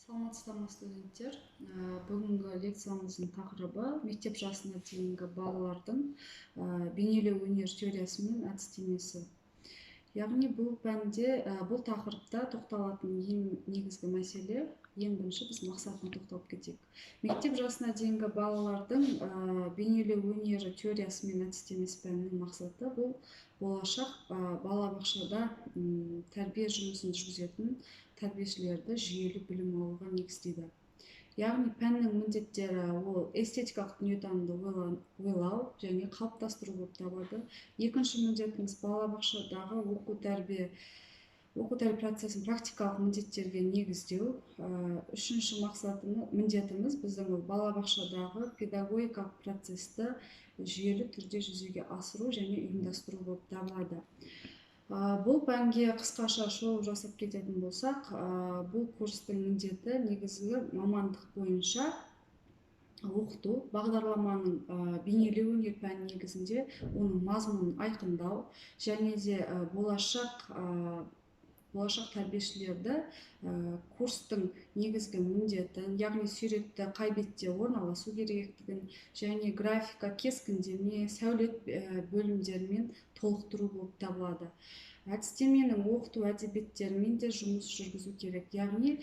Саламатсыздарбы студенттер. Бүгінгі лекциямыздың тақырыбы мектеп жасына дейінгі балалардың бейнелеу өнер теориясы мен әдістемесі. Яғни бұл бұл тақырыпта тоқталатын ең негізгі мәселе, ең бірінші біз мақсатына тоқталып кетейік. Мектеп жасына дейінгі балалардың бейнелеу өнері теориясы мен әдістемесі пәнінің мақсаты бұл болашақ балабақшада тәрбие жұмысын жүргізетін тәрбиешілерді жүйелі білім алуға негіздейді. Яғни пәннің міндеттері ол эстетикалық дүниетанымды ойлау және қалыптастыру болып табылады. Екінші міндетіміз балабақшадағы оқу-тәрбие процесін практикалық міндеттерге негіздеу. Үшінші міндетіміз біздің балабақшадағы педагогикалық процесті жүйелі түрде жүзеге асыру және ұйымдастыру болып табылады. Бұл пәнге қысқаша шолу жасап кететін болсақ, бұл курстың міндеті негізгі мамандық бойынша оқыту, бағдарламаның бейнелеу өнер пәні негізінде оның мазмұнын айқындау және де болашақ тәрбиешілерді курстың негізгі міндетін, яғни суретті қай бетте орналасу керектігін және графика, кескіндеме, сәулет бөлімдерімен толықтыру болып табылады. Әдістеменің оқыту әдебиеттерімен де жұмыс жүргізу керек. Яғни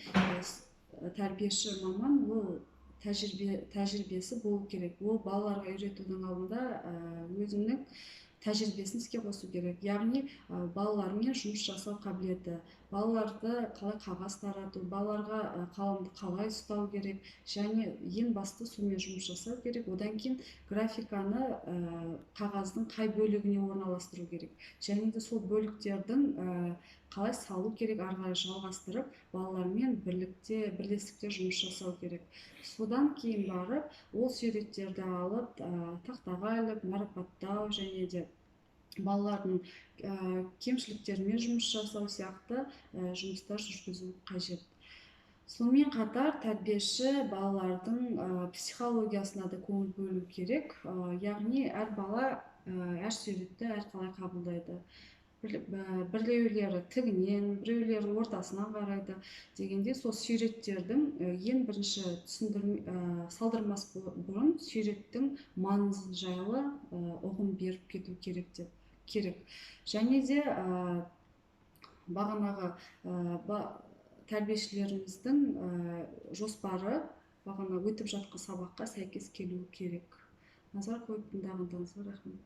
тәрбиеші маман ол тәжірибесі болу керек. Ол балаларға үйретудің алдында өзінің тәжірибесін іске қосу керек. Яғни балалармен жұмыс жасау қабілеті, балаларды қалай қағаз тарату, балаларға қаламды қалай ұстау керек және ең басты сумен жұмыс жасау керек. Одан кейін графиканы қағаздың қай бөлігіне орналастыру керек және де сол бөліктердің қалай салу керек, ары қарай жалғастырып, балалармен бірлестікте жұмыс жасау керек. Содан кейін барып, ол суреттерді алып, тақтаға іліп, марапаттау және де балалардың кемшіліктерімен жұмыс жасау сияқты жұмыстар жүргізу қажет. Сонымен қатар тәрбиеші балалардың психологиясына да көңіл бөлу керек. Яғни әр бала әр суретті әрқалай қабылдайды. Біреулері тігінен, біреулері ортасынан қарайды дегенде, сол суреттердің ең бірінші салдырмас бұрын суреттің маңызы жайлы ұғым беріп кету керек. Және де бағанағы тәрбиешілеріміздің жоспары бағана өтіп жатқан сабаққа сәйкес келуі керек. Назар қойып тыңдағандарыңызға рахмет.